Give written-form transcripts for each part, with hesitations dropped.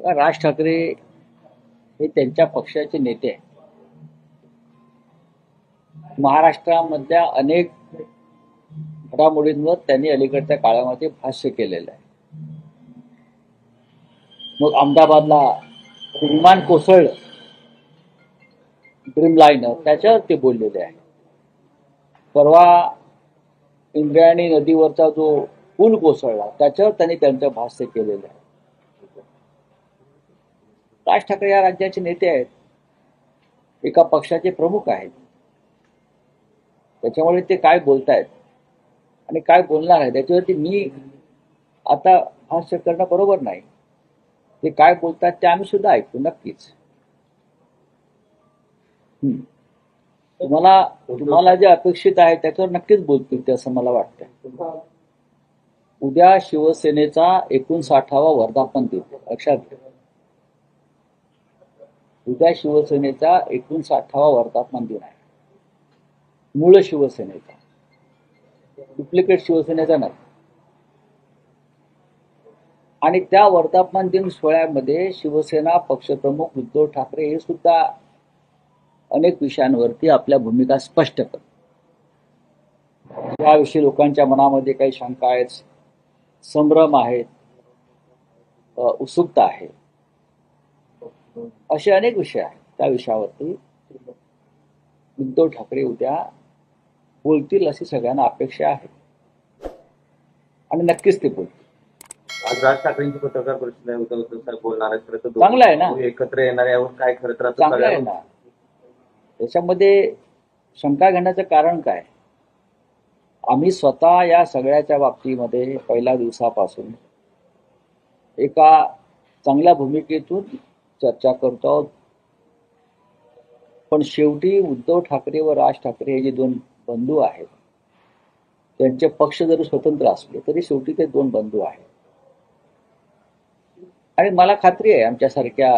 बघा, राज ठाकरे हे त्यांच्या पक्षाचे नेते आहेत. महाराष्ट्रामधल्या अनेक घडामोडींवर त्यांनी अलीकडच्या काळामध्ये भाष्य केलेलं आहे. मग अहमदाबादला विमान कोसळलं, ड्रीम लाईनर, त्याच्यावर ते बोललेले आहे. परवा इंद्रायणी नदीवरचा जो पूल कोसळला त्याच्यावर त्यांनी त्यांचं भाष्य केलेलं आहे. राज ठाकरे या राज्याचे नेते आहेत, एका पक्षाचे प्रमुख आहेत. त्याच्यामुळे ते काय बोलतायत आणि काय बोलणार आहे त्याच्यावरती मी आता भाष्य करणं बरोबर नाही. ते काय बोलतात ते आम्ही सुद्धा ऐकतो नक्कीच. तुम्हाला जे अपेक्षित आहे त्याच्यावर नक्कीच बोलतील ते, असं मला वाटतं. उद्या शिवसेनेचा 59वा वर्धापन दिन, लक्षात घ्या. उद्या शिवसेनेचा 59वा वर्धापन दिन आहे. मूळ शिवसेनेचा, डुप्लिकेट शिवसेनेचा नाही. आणि त्या वर्धापन दिन सोहळ्यामध्ये शिवसेना पक्षप्रमुख उद्धव ठाकरे हे सुद्धा अनेक विषयांवरती आपल्या भूमिका स्पष्ट करतात. याविषयी लोकांच्या मनामध्ये काही शंका आहेत, संभ्रम आहेत, उत्सुकता आहे, असे अनेक विषय आहेत. त्या विषयावरती उद्धव ठाकरे उद्या बोलतील अशी सगळ्यांना अपेक्षा आहे आणि नक्कीच ते बोलतील. आज राज ठाकरेंची पत्रकार परिषद आहे, उद्धव साहेब बोलणार आहेत. चांगलं आहे ना, एकत्र येणार यावर काय खरं तर चांगलं आहे ना. त्याच्यामध्ये शंका घेण्याचं कारण काय? आम्ही स्वतः या सगळ्याच्या बाबतीमध्ये पहिल्या दिवसापासून एका चांगल्या भूमिकेतून चर्चा करतो आहोत. पण शेवटी उद्धव ठाकरे व राज ठाकरे हे जे दोन बंधू आहेत, त्यांचे पक्ष जरी स्वतंत्र असले तरी शेवटी ते दोन बंधू आहेत. आणि मला खात्री आहे आमच्यासारख्या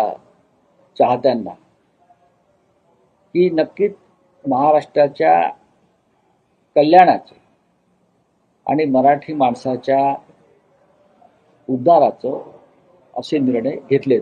चाहत्यांना की नक्कीच महाराष्ट्राच्या कल्याणाचे आणि मराठी माणसाच्या उद्धाराचं असे निर्णय घेतले जातात.